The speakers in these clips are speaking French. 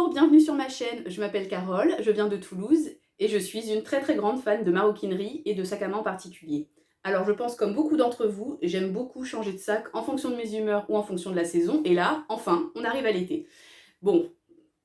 Bonjour, bienvenue sur ma chaîne, je m'appelle Carole, je viens de Toulouse et je suis une très grande fan de maroquinerie et de sacs à main en particulier. Alors je pense comme beaucoup d'entre vous, j'aime beaucoup changer de sac en fonction de mes humeurs ou en fonction de la saison et là, enfin, on arrive à l'été. Bon,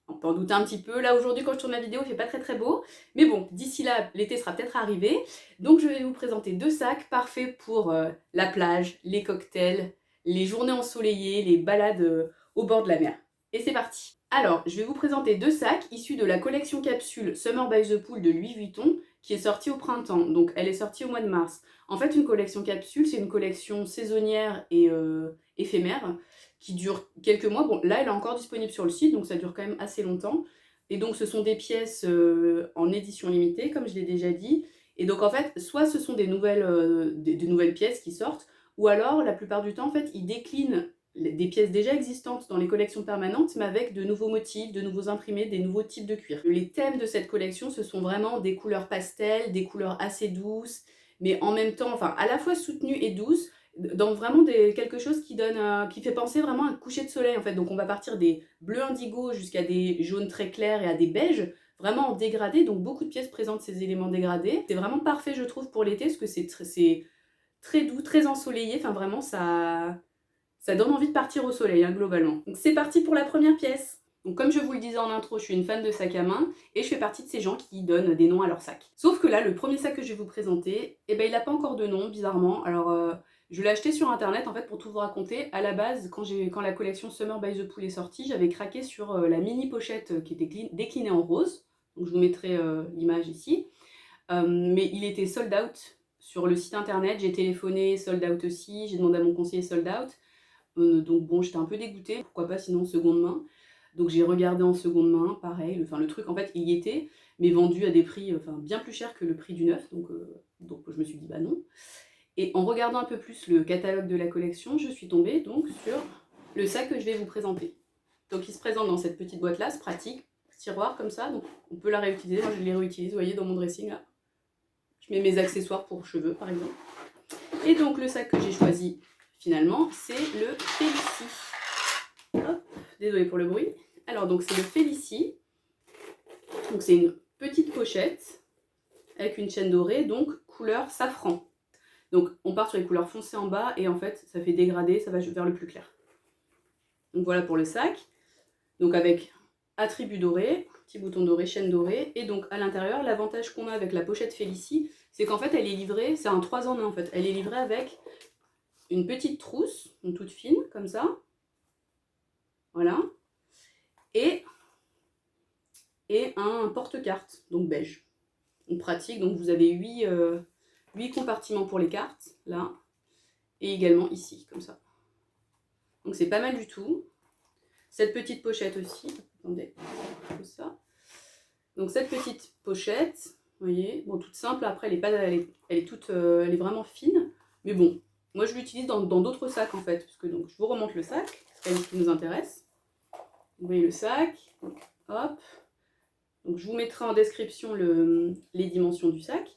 on peut en douter un petit peu, là aujourd'hui quand je tourne la vidéo il fait pas très beau, mais bon, d'ici là l'été sera peut-être arrivé, donc je vais vous présenter deux sacs parfaits pour la plage, les cocktails, les journées ensoleillées, les balades au bord de la mer. Et c'est parti! Alors, je vais vous présenter deux sacs issus de la collection capsule Summer by the Pool de Louis Vuitton qui est sortie au printemps, donc elle est sortie au mois de mars. En fait, une collection capsule, c'est une collection saisonnière et éphémère qui dure quelques mois. Bon, là, elle est encore disponible sur le site, donc ça dure quand même assez longtemps. Et donc, ce sont des pièces en édition limitée, comme je l'ai déjà dit. Et donc, en fait, soit ce sont des nouvelles pièces qui sortent, ou alors, la plupart du temps, en fait, ils déclinent des pièces déjà existantes dans les collections permanentes, mais avec de nouveaux motifs, de nouveaux imprimés, des nouveaux types de cuir. Les thèmes de cette collection, ce sont vraiment des couleurs pastel, des couleurs assez douces, mais en même temps, enfin, à la fois soutenues et douces, dans vraiment quelque chose qui donne, qui fait penser vraiment à un coucher de soleil, en fait. Donc on va partir des bleus indigo jusqu'à des jaunes très clairs et à des beiges, vraiment en dégradé, donc beaucoup de pièces présentent ces éléments dégradés. C'est vraiment parfait, je trouve, pour l'été, parce que c'est très doux, très ensoleillé, enfin vraiment, ça donne envie de partir au soleil, hein, globalement. Donc c'est parti pour la première pièce. Donc comme je vous le disais en intro, je suis une fan de sacs à main et je fais partie de ces gens qui donnent des noms à leurs sacs. Sauf que là, le premier sac que je vais vous présenter, eh ben, il n'a pas encore de nom, bizarrement. Alors je l'ai acheté sur internet, en fait, pour tout vous raconter. À la base, quand la collection Summer by the Pool est sortie, j'avais craqué sur la mini pochette qui était déclinée en rose. Donc je vous mettrai l'image ici. Mais il était sold out sur le site internet, j'ai téléphoné, sold out aussi, j'ai demandé à mon conseiller sold out. Donc bon, j'étais un peu dégoûtée, pourquoi pas sinon seconde main. Donc j'ai regardé en seconde main, pareil, enfin le truc en fait il y était, mais vendu à des prix bien plus chers que le prix du neuf, donc je me suis dit bah non. Et en regardant un peu plus le catalogue de la collection, je suis tombée donc sur le sac que je vais vous présenter. Donc il se présente dans cette petite boîte là, c'est pratique, tiroir comme ça, donc on peut la réutiliser, moi je les réutilise, vous voyez dans mon dressing là. Je mets mes accessoires pour cheveux par exemple. Et donc le sac que j'ai choisi finalement, c'est le Félicie. Hop, désolée pour le bruit. Alors donc c'est le Félicie. Donc c'est une petite pochette avec une chaîne dorée, donc couleur safran. Donc on part sur les couleurs foncées en bas et en fait ça fait dégrader, ça va vers le plus clair. Donc voilà pour le sac. Donc avec attribut doré, petit bouton doré, chaîne dorée. Et donc à l'intérieur, l'avantage qu'on a avec la pochette Félicie, c'est qu'en fait elle est livrée, c'est un 3 en 1 en fait. Elle est livrée avec une petite trousse, donc toute fine, comme ça. Voilà. Et un porte-cartes, donc beige. Donc pratique, donc vous avez 8 compartiments pour les cartes, là. Et également ici, comme ça. Donc c'est pas mal du tout. Cette petite pochette aussi, attendez, comme ça. Donc cette petite pochette, vous voyez, bon toute simple, après elle est vraiment fine, mais bon, moi je l'utilise dans d'autres sacs en fait, parce que donc je vous remonte le sac, c'est quand même ce qui nous intéresse. Vous voyez le sac, donc, hop. Donc je vous mettrai en description les dimensions du sac.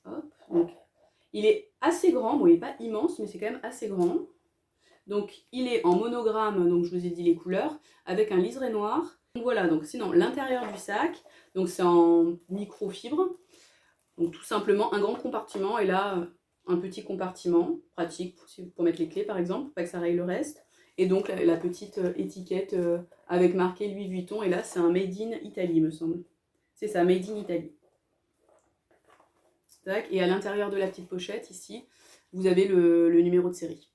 Hop, donc il est assez grand, bon il n'est pas immense, mais c'est quand même assez grand. Donc il est en monogramme, donc je vous ai dit les couleurs, avec un liseré noir. Donc voilà, donc sinon l'intérieur du sac, donc c'est en microfibre, donc tout simplement un grand compartiment et là un petit compartiment, pratique pour mettre les clés par exemple, pour pas que ça raye le reste. Et donc la petite étiquette avec marqué Louis Vuitton, et là c'est un Made in Italy me semble. C'est ça, Made in Italy. Tac, et à l'intérieur de la petite pochette ici, vous avez le numéro de série.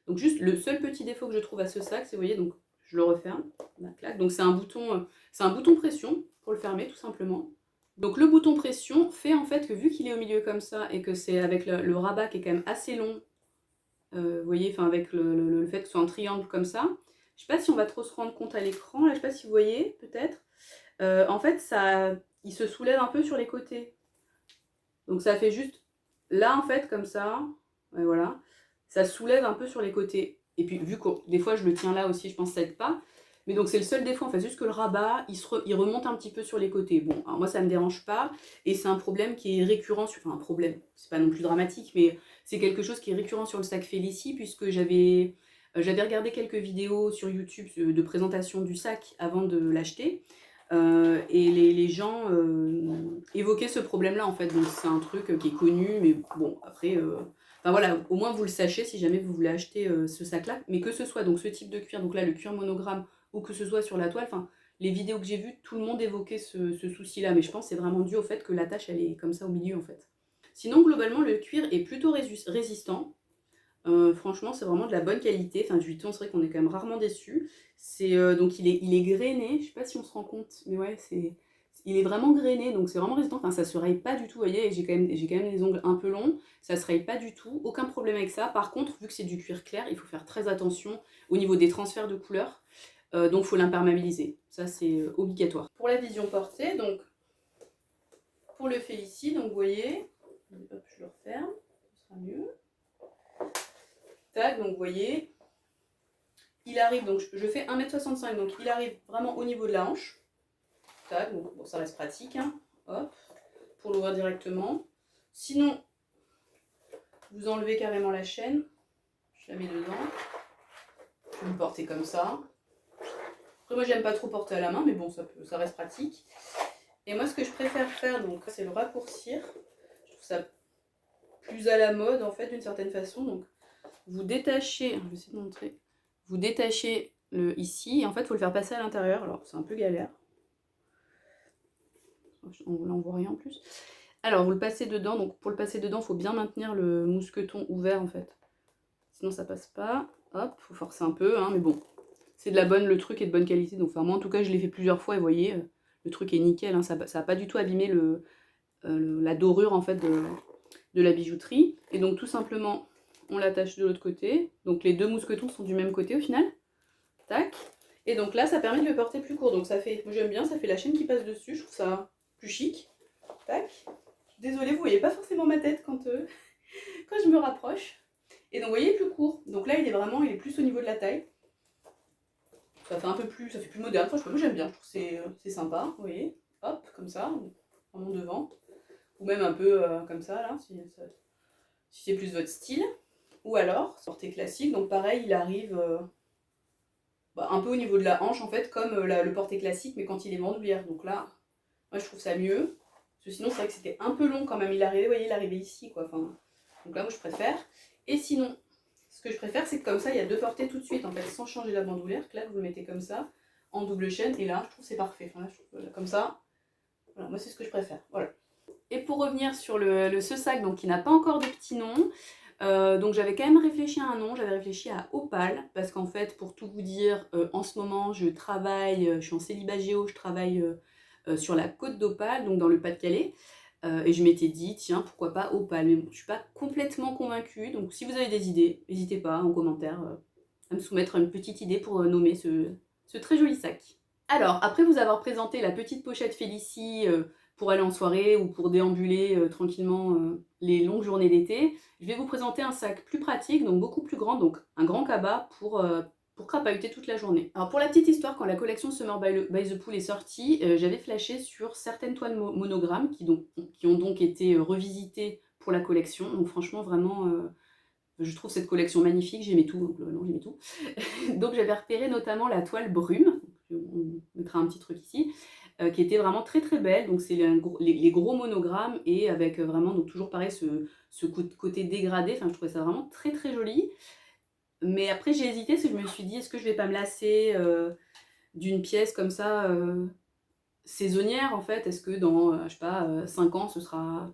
Donc juste le seul petit défaut que je trouve à ce sac, c'est, vous voyez, donc je le referme, donc c'est un bouton pression pour le fermer tout simplement. Donc le bouton pression fait en fait que vu qu'il est au milieu comme ça et que c'est avec le rabat qui est quand même assez long, vous voyez, enfin avec le fait que ce soit un triangle comme ça, je sais pas si on va trop se rendre compte à l'écran, là je sais pas si vous voyez peut-être, en fait il se soulève un peu sur les côtés. Donc ça fait juste là en fait comme ça, ouais, voilà. Ça soulève un peu sur les côtés. Et puis vu que des fois je le tiens là aussi, je pense que ça aide pas. Mais donc c'est le seul défaut en fait, juste que le rabat, il remonte un petit peu sur les côtés. Bon, alors moi ça me dérange pas, et c'est un problème qui est récurrent, enfin un problème, c'est pas non plus dramatique, mais c'est quelque chose qui est récurrent sur le sac Félicie, puisque j'avais J'avais regardé quelques vidéos sur YouTube de présentation du sac avant de l'acheter. Et les gens évoquaient ce problème-là en fait, donc c'est un truc qui est connu, mais bon après, enfin voilà, au moins vous le sachez si jamais vous voulez acheter ce sac-là, mais que ce soit donc ce type de cuir, donc là le cuir monogramme, ou que ce soit sur la toile, enfin les vidéos que j'ai vues, tout le monde évoquait ce souci-là, mais je pense que c'est vraiment dû au fait que la tache elle est comme ça au milieu en fait. Sinon globalement le cuir est plutôt résistant. Franchement, c'est vraiment de la bonne qualité. Enfin, du Vuitton, c'est vrai qu'on est quand même rarement déçus. Donc il est grainé, je sais pas si on se rend compte, mais ouais, il est vraiment grainé, donc c'est vraiment résistant. Enfin, ça se raye pas du tout, vous voyez, j'ai quand même les ongles un peu longs, ça se raye pas du tout, aucun problème avec ça. Par contre, vu que c'est du cuir clair, il faut faire très attention au niveau des transferts de couleurs, donc il faut l'imperméabiliser. Ça, c'est obligatoire. Pour la vision portée, donc pour le fait ici, donc vous voyez, hop, je le referme, ce sera mieux. Tac, donc vous voyez, il arrive, donc je fais 1m65, donc il arrive vraiment au niveau de la hanche. Tac, donc bon, ça reste pratique, hein. Hop, pour l'ouvrir directement. Sinon, vous enlevez carrément la chaîne, je la mets dedans, je vais me porter comme ça. Après moi j'aime pas trop porter à la main, mais bon, ça reste pratique. Et moi ce que je préfère faire, donc c'est le raccourcir. Je trouve ça plus à la mode en fait d'une certaine façon. Donc vous détachez, je vais essayer de montrer, vous détachez ici, et en fait il faut le faire passer à l'intérieur, alors c'est un peu galère. Là on voit rien en plus. Alors vous le passez dedans, donc pour le passer dedans il faut bien maintenir le mousqueton ouvert en fait. Sinon ça passe pas, hop, faut forcer un peu, hein, mais bon. C'est le truc est de bonne qualité, donc enfin moi en tout cas je l'ai fait plusieurs fois et vous voyez, le truc est nickel, hein, ça n'a pas du tout abîmé la dorure en fait de la bijouterie. Et donc tout simplement on l'attache de l'autre côté, donc les deux mousquetons sont du même côté au final, tac, et donc là ça permet de le porter plus court, donc ça fait, moi j'aime bien, ça fait la chaîne qui passe dessus, je trouve ça plus chic, tac. Désolée, vous voyez pas forcément ma tête quand je me rapproche. Et donc vous voyez, plus court, donc là il est plus au niveau de la taille. Ça fait plus moderne, franchement, moi j'aime bien, je trouve que c'est sympa, vous voyez, hop, comme ça, vraiment devant, ou même un peu comme ça, là, si c'est plus votre style, ou alors, portée classique, donc pareil, il arrive un peu au niveau de la hanche, en fait, comme le porté classique, mais quand il est bandoulière, donc là, moi je trouve ça mieux, parce que sinon c'est vrai que c'était un peu long quand même, vous voyez, il arrivait ici, quoi, enfin, donc là, moi je préfère, et sinon, ce que je préfère, c'est que comme ça, il y a deux portées tout de suite, en fait, sans changer la bandoulière. Que là, vous le mettez comme ça, en double chaîne, et là, je trouve que c'est parfait. Enfin, là, je trouve, comme ça, voilà, moi, c'est ce que je préfère. Voilà. Et pour revenir sur ce sac, donc qui n'a pas encore de petit nom, donc j'avais quand même réfléchi à un nom, j'avais réfléchi à Opale, parce qu'en fait, pour tout vous dire, en ce moment, je suis en célibat géo, je travaille sur la côte d'Opale, donc dans le Pas-de-Calais. Et je m'étais dit, tiens, pourquoi pas Opale, mais bon, je suis pas complètement convaincue, donc si vous avez des idées, n'hésitez pas en commentaire à me soumettre une petite idée pour nommer ce très joli sac. Alors, après vous avoir présenté la petite pochette Félicie pour aller en soirée ou pour déambuler tranquillement les longues journées d'été, je vais vous présenter un sac plus pratique, donc beaucoup plus grand, donc un grand cabas pour crapahuter toute la journée. Alors pour la petite histoire, quand la collection Summer by the Pool est sortie, j'avais flashé sur certaines toiles monogrammes qui ont donc été revisitées pour la collection. Donc franchement, vraiment, je trouve cette collection magnifique, j'aimais tout, donc non, j'aimais tout. Donc j'avais repéré notamment la toile brume, on mettra un petit truc ici, qui était vraiment très très belle. Donc c'est les gros monogrammes et avec vraiment, donc toujours pareil, ce côté dégradé. Enfin, je trouvais ça vraiment très très joli. Mais après j'ai hésité parce que je me suis dit, est-ce que je vais pas me lasser d'une pièce comme ça saisonnière en fait? Est-ce que dans, je sais pas, 5 ans,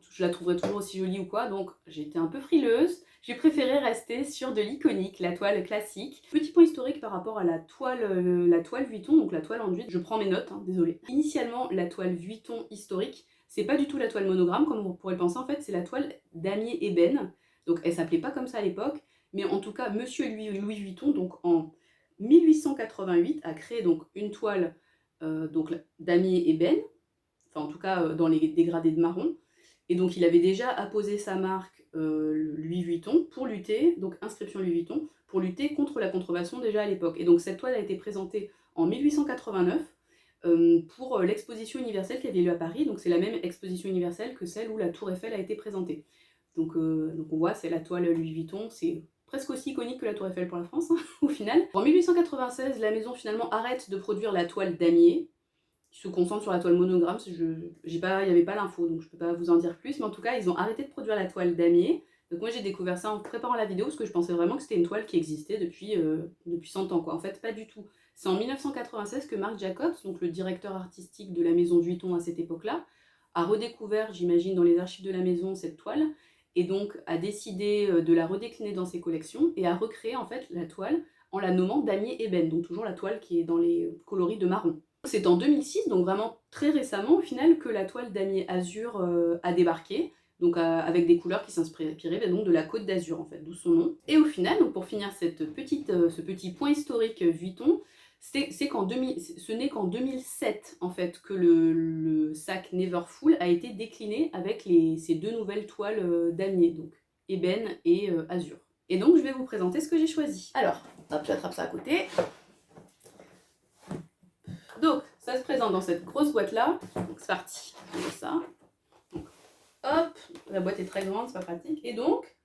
je la trouverai toujours aussi jolie ou quoi? Donc j'ai été un peu frileuse. J'ai préféré rester sur de l'iconique, la toile classique. Petit point historique par rapport à la toile Vuitton, donc la toile enduite. Je prends mes notes, hein, désolée. Initialement, la toile Vuitton historique, c'est pas du tout la toile monogramme comme on pourrait le penser. En fait, c'est la toile damier ébène. Donc elle s'appelait pas comme ça à l'époque. Mais en tout cas, monsieur Louis Vuitton, donc en 1888, a créé donc une toile donc damier ébène, enfin en tout cas dans les dégradés de marron. Et donc il avait déjà apposé sa marque Louis Vuitton pour lutter, donc inscription Louis Vuitton, pour lutter contre la contrefaçon déjà à l'époque. Et donc cette toile a été présentée en 1889 pour l'exposition universelle qui avait lieu à Paris. Donc c'est la même exposition universelle que celle où la Tour Eiffel a été présentée. Donc on voit, c'est la toile Louis Vuitton, c'est presque aussi iconique que la Tour Eiffel pour la France, hein, au final. En 1896, la maison finalement arrête de produire la toile damier, qui se concentre sur la toile monogramme. Il n'y avait pas l'info, donc je ne peux pas vous en dire plus, mais en tout cas, ils ont arrêté de produire la toile damier. Donc moi j'ai découvert ça en préparant la vidéo, parce que je pensais vraiment que c'était une toile qui existait depuis 100 ans, quoi. En fait, pas du tout. C'est en 1996 que Marc Jacobs, donc le directeur artistique de la maison Vuitton à cette époque-là, a redécouvert, j'imagine, dans les archives de la maison, cette toile, et donc a décidé de la redécliner dans ses collections, et a recréé en fait la toile en la nommant damier ébène, donc toujours la toile qui est dans les coloris de marron. C'est en 2006, donc vraiment très récemment au final, que la toile damier azur a débarqué, donc avec des couleurs qui s'inspiraient donc de la Côte d'Azur en fait, d'où son nom. Et au final, donc pour finir ce petit point historique Vuitton, ce n'est qu'en 2007 en fait que le sac Neverfull a été décliné avec ces deux nouvelles toiles damier, donc ébène et azur. Et donc je vais vous présenter ce que j'ai choisi. Alors, hop, j'attrape ça à côté. Donc, ça se présente dans cette grosse boîte-là. Donc, c'est parti. Je fais ça. Donc, hop, la boîte est très grande, c'est pas pratique. Et donc,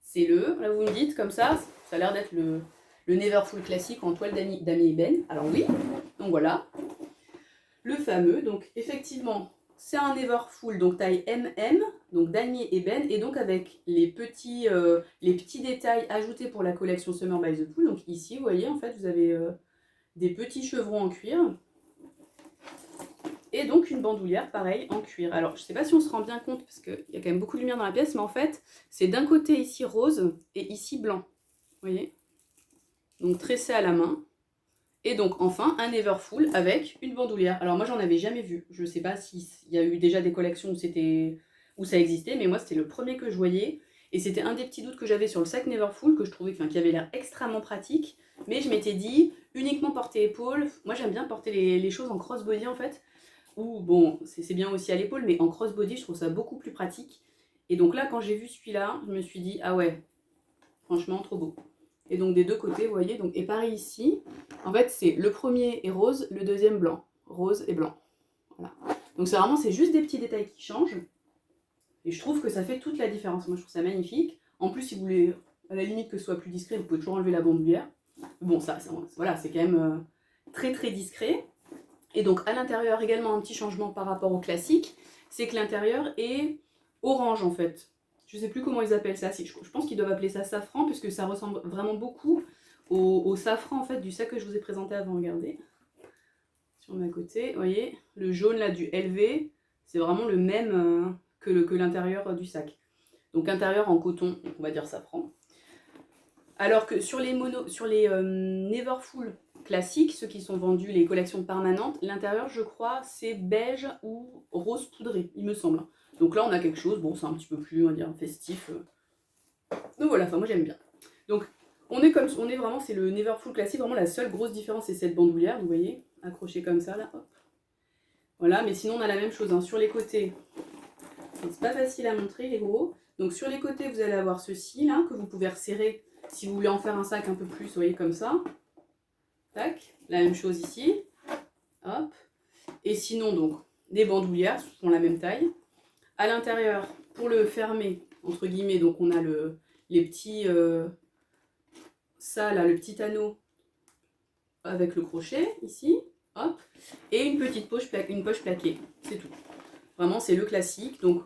c'est là vous me dites, comme ça a l'air d'être le Neverfull classique en toile damier ébène. Alors oui, donc voilà. Le fameux, donc effectivement, c'est un Neverfull, donc taille MM, donc damier ébène, et donc avec les petits détails ajoutés pour la collection Summer by the Pool. Donc ici, vous voyez, en fait, vous avez des petits chevrons en cuir. Et donc une bandoulière, pareil, en cuir. Alors, je sais pas si on se rend bien compte, parce qu'il y a quand même beaucoup de lumière dans la pièce, mais en fait, c'est d'un côté ici rose, et ici blanc. Vous voyez? Donc tressé à la main. Et donc, enfin, un Neverfull avec une bandoulière. Alors moi, j'en avais jamais vu. Je sais pas s'il y a eu déjà des collections où ça existait, mais moi, c'était le premier que je voyais. Et c'était un des petits doutes que j'avais sur le sac Neverfull, que je trouvais qui avait l'air extrêmement pratique. Mais je m'étais dit, uniquement porter-épaule. Moi, j'aime bien porter les choses en crossbody, en fait. Ou bon, c'est bien aussi à l'épaule, mais en crossbody, je trouve ça beaucoup plus pratique. Et donc là, quand j'ai vu celui-là, je me suis dit, ah ouais, franchement, trop beau. Et donc des deux côtés, vous voyez, donc, et pareil ici, en fait, c'est le premier est rose, le deuxième blanc. Rose et blanc. Voilà. Donc c'est juste des petits détails qui changent. Et je trouve que ça fait toute la différence. Moi, je trouve ça magnifique. En plus, si vous voulez, à la limite que ce soit plus discret, vous pouvez toujours enlever la bandoulière. Bon, voilà, c'est quand même très très discret. Et donc à l'intérieur également un petit changement par rapport au classique, c'est que l'intérieur est orange en fait. Je sais plus comment ils appellent ça, je pense qu'ils doivent appeler ça safran, puisque ça ressemble vraiment beaucoup au safran en fait du sac que je vous ai présenté avant, regardez. Si on met à côté, vous voyez, le jaune là du LV, c'est vraiment le même que l'intérieur du sac. Donc intérieur en coton, on va dire safran. Alors que sur les Neverfull classiques, ceux qui sont vendus, les collections permanentes, l'intérieur, je crois, c'est beige ou rose poudré, il me semble. Donc là, on a quelque chose, bon, c'est un petit peu plus, on va dire, festif. Donc voilà, enfin, moi j'aime bien. Donc, on est vraiment, c'est le Neverfull classique, vraiment la seule grosse différence, c'est cette bandoulière, vous voyez, accrochée comme ça, là, hop. Voilà, mais sinon, on a la même chose, hein. Sur les côtés, c'est pas facile à montrer, les gros. Donc sur les côtés, vous allez avoir ceci, là, que vous pouvez resserrer si vous voulez en faire un sac un peu plus, vous voyez, comme ça. Tac, la même chose ici. Hop. Et sinon, donc, des bandoulières font la même taille. À l'intérieur, pour le fermer, entre guillemets, donc on a les petits... ça, là, le petit anneau avec le crochet, ici. Hop. Et une petite poche plaquée. C'est tout. Vraiment, c'est le classique. Donc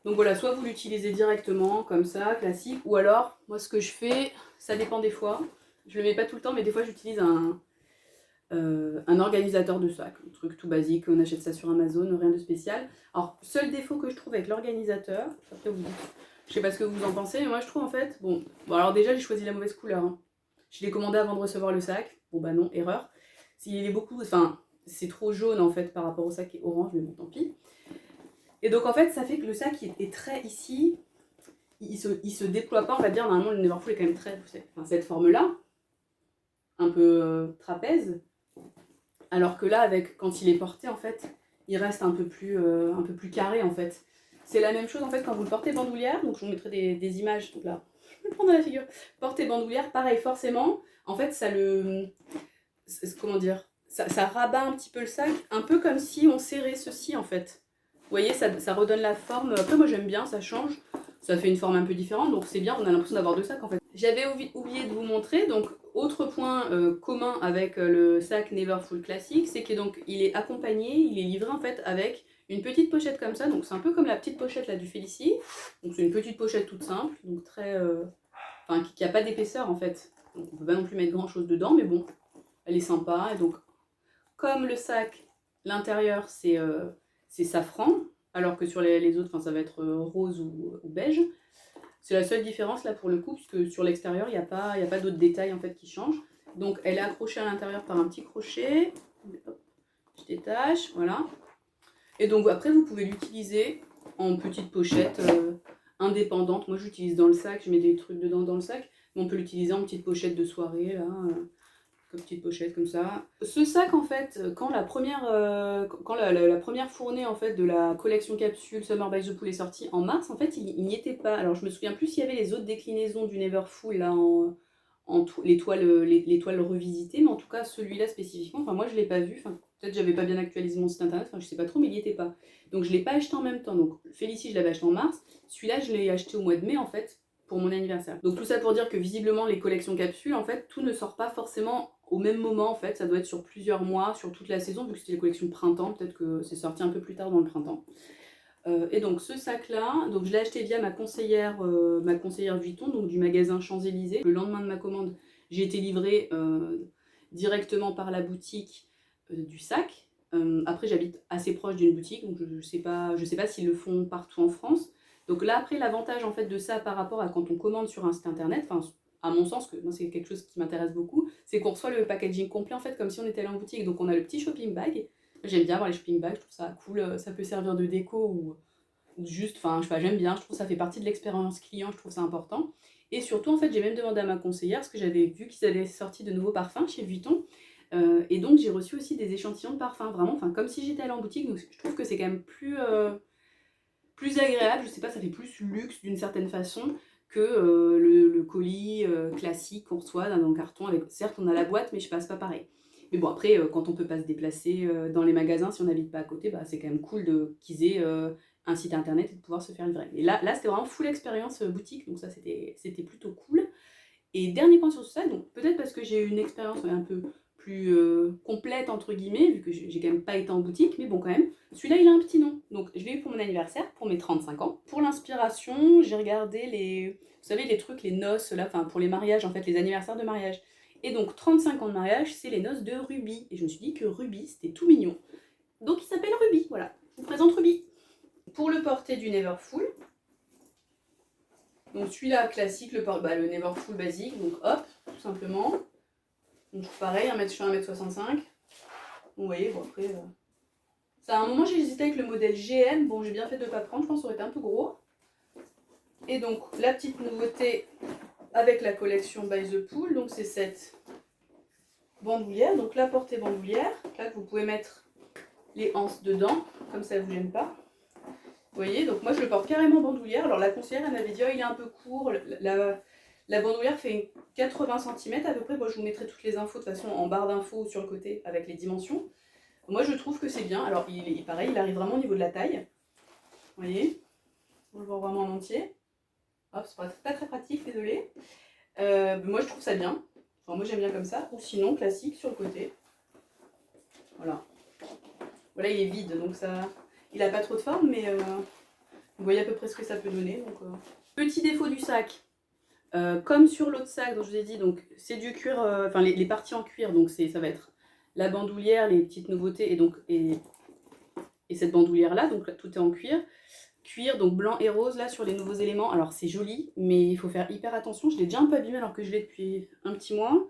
voilà, soit vous l'utilisez directement, comme ça, classique. Ou alors, moi, ce que je fais, ça dépend des fois. Je le mets pas tout le temps, mais des fois j'utilise un organisateur de sac, un truc tout basique, on achète ça sur Amazon, rien de spécial. Alors, seul défaut que je trouve avec l'organisateur, après je sais pas ce que vous en pensez, mais moi je trouve en fait, bon alors déjà j'ai choisi la mauvaise couleur, hein. Je l'ai commandé avant de recevoir le sac, bon bah non, erreur. C'est trop jaune en fait par rapport au sac qui est orange, mais bon tant pis. Et donc en fait ça fait que le sac est très ici, il se déploie pas, on va dire, normalement le Neverfull est quand même très, cette forme là, un peu trapèze, alors que là quand il est porté en fait il reste un peu plus carré en fait. C'est la même chose en fait quand vous le portez bandoulière, donc je vous mettrai des images, donc là je vais le prendre dans la figure, porter bandoulière, pareil forcément, en fait ça comment dire, ça rabat un petit peu le sac, un peu comme si on serrait ceci en fait. Vous voyez, ça redonne la forme, après moi j'aime bien, ça change, ça fait une forme un peu différente, donc c'est bien, on a l'impression d'avoir deux sacs en fait. J'avais oublié de vous montrer, donc autre point commun avec le sac Neverfull classique, c'est qu'il est accompagné, il est livré en fait avec une petite pochette comme ça, donc c'est un peu comme la petite pochette là du Félicie, donc c'est une petite pochette toute simple, donc très, enfin qui n'a pas d'épaisseur en fait, donc on peut pas non plus mettre grand chose dedans, mais bon, elle est sympa, et donc comme le sac, l'intérieur c'est safran, alors que sur les autres, ça va être rose ou beige. C'est la seule différence là pour le coup, puisque sur l'extérieur, il n'y a pas d'autres détails en fait qui changent. Donc elle est accrochée à l'intérieur par un petit crochet. Hop, je détache, voilà. Et donc après, vous pouvez l'utiliser en petite pochette indépendante. Moi, j'utilise dans le sac, je mets des trucs dedans dans le sac. Mais on peut l'utiliser en petite pochette de soirée, là. Petite pochette comme ça. Ce sac en fait, quand la première fournée en fait de la collection capsule Summer by the Pool est sortie en mars, en fait il n'y était pas. Alors je me souviens plus s'il y avait les autres déclinaisons du Neverfull là les toiles revisitées, mais en tout cas celui-là spécifiquement, enfin moi je l'ai pas vu, enfin peut-être j'avais pas bien actualisé mon site internet, enfin je sais pas trop, mais il n'y était pas. Donc je l'ai pas acheté en même temps. Donc Félicie je l'avais acheté en mars, celui-là je l'ai acheté au mois de mai en fait pour mon anniversaire. Donc tout ça pour dire que visiblement les collections capsules, en fait, tout ne sort pas forcément au même moment, en fait, ça doit être sur plusieurs mois, sur toute la saison, vu que c'était les collections printemps, peut-être que c'est sorti un peu plus tard dans le printemps. Et donc ce sac-là, donc je l'ai acheté via ma conseillère Vuitton, donc du magasin Champs-Élysées. Le lendemain de ma commande, j'ai été livrée directement par la boutique du sac. Après j'habite assez proche d'une boutique, donc je sais pas s'ils le font partout en France. Donc là après l'avantage en fait de ça par rapport à quand on commande sur un site internet, enfin à mon sens, que moi c'est quelque chose qui m'intéresse beaucoup, c'est qu'on reçoit le packaging complet en fait comme si on était allé en boutique. Donc on a le petit shopping bag. J'aime bien avoir les shopping bags, je trouve ça cool, ça peut servir de déco ou juste, enfin je sais pas, j'aime bien, je trouve que ça fait partie de l'expérience client, je trouve ça important. Et surtout en fait j'ai même demandé à ma conseillère, parce que j'avais vu qu'ils avaient sorti de nouveaux parfums chez Vuitton, et donc j'ai reçu aussi des échantillons de parfums, vraiment, enfin comme si j'étais allée en boutique, donc je trouve que c'est quand même plus agréable, je sais pas, ça fait plus luxe d'une certaine façon que le colis classique qu'on reçoit dans le carton, avec certes on a la boîte mais je passe pas pareil. Mais bon après quand on peut pas se déplacer dans les magasins, si on n'habite pas à côté, bah, c'est quand même cool qu'ils aient un site internet et de pouvoir se faire livrer. Et là c'était vraiment full expérience boutique, donc ça c'était plutôt cool. Et dernier point sur ça, donc peut-être parce que j'ai eu une expérience un peu plus complète entre guillemets, vu que j'ai quand même pas été en boutique, mais bon quand même, celui-là il a un petit nom. Donc je l'ai eu pour mon anniversaire, pour mes 35 ans. Pour l'inspiration, j'ai regardé vous savez les trucs, les noces là, enfin pour les mariages en fait, les anniversaires de mariage. Et donc 35 ans de mariage, c'est les noces de Ruby. Et je me suis dit que Ruby c'était tout mignon. Donc il s'appelle Ruby, voilà. Je vous présente Ruby. Pour le porter du Neverfull, donc celui-là classique, le Neverfull basique, donc hop, tout simplement. Donc pareil, je fais 1m65. Vous voyez, bon après... Ça, à un moment j'ai hésité avec le modèle GM, bon j'ai bien fait de ne pas prendre, je pense que ça aurait été un peu gros. Et donc la petite nouveauté avec la collection By the Pool, donc c'est cette bandoulière, donc la portée bandoulière, là que vous pouvez mettre les anses dedans, comme ça ne vous gêne pas. Vous voyez, donc moi je le porte carrément bandoulière. Alors la conseillère elle m'avait dit oh, il est un peu court, la bandoulière fait 80 cm à peu près. Moi je vous mettrai toutes les infos de toute façon en barre d'infos sur le côté avec les dimensions. Moi je trouve que c'est bien. Alors il est pareil, il arrive vraiment au niveau de la taille. Vous voyez, on le voit vraiment en entier. Hop, c'est pas très pratique, désolé. Moi je trouve ça bien. Enfin, moi j'aime bien comme ça. Ou sinon classique sur le côté. Voilà. Voilà, il est vide donc ça. Il n'a pas trop de forme, mais vous voyez à peu près ce que ça peut donner. Donc, Petit défaut du sac, comme sur l'autre sac dont je vous ai dit, donc c'est du cuir, enfin les parties en cuir, donc ça va être la bandoulière, les petites nouveautés, et cette bandoulière là, donc là, tout est en cuir. Cuir, donc blanc et rose là sur les nouveaux éléments. Alors c'est joli, mais il faut faire hyper attention. Je l'ai déjà un peu abîmé alors que je l'ai depuis un petit mois.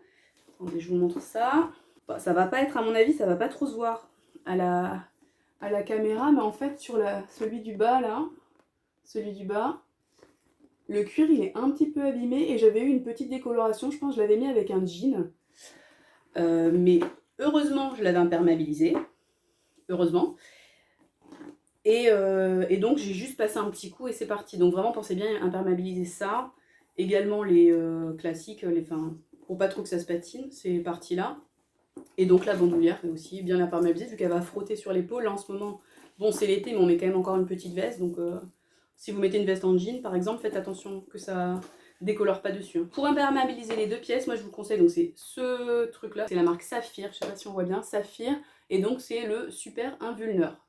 Attendez, je vous montre ça. Bon, ça va pas être, à mon avis, ça va pas trop se voir à la caméra, mais en fait sur celui du bas là, le cuir il est un petit peu abîmé et j'avais eu une petite décoloration, je pense que je l'avais mis avec un jean, mais heureusement je l'avais imperméabilisé, heureusement, et donc j'ai juste passé un petit coup et c'est parti. Donc vraiment pensez bien à imperméabiliser ça, également les classiques, pour pas trop que ça se patine, ces parties là. Et donc la bandoulière est aussi bien imperméabilisée vu qu'elle va frotter sur l'épaule. Là en ce moment, bon c'est l'été mais on met quand même encore une petite veste. Donc si vous mettez une veste en jean par exemple, faites attention que ça décolore pas dessus. Hein. Pour imperméabiliser les 2 pièces, moi je vous conseille, donc c'est ce truc là, c'est la marque Saphir, je sais pas si on voit bien, Saphir, et donc c'est le Super Invulneur.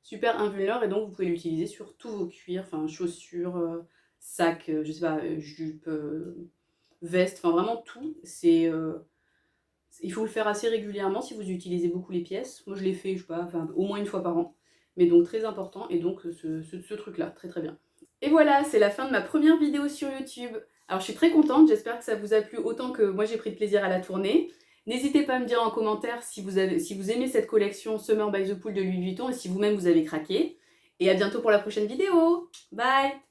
Super invulneur, et donc vous pouvez l'utiliser sur tous vos cuirs, enfin chaussures, sacs, je sais pas, jupes, vestes, enfin vraiment tout. Il faut le faire assez régulièrement si vous utilisez beaucoup les pièces. Moi je l'ai fait, je sais pas, enfin, au moins 1 fois par an. Mais donc très important, et donc ce truc-là, très très bien. Et voilà, c'est la fin de ma première vidéo sur YouTube. Alors je suis très contente, j'espère que ça vous a plu autant que moi j'ai pris de plaisir à la tourner. N'hésitez pas à me dire en commentaire si vous aimez cette collection Summer by the Pool de Louis Vuitton et si vous-même vous avez craqué. Et à bientôt pour la prochaine vidéo. Bye!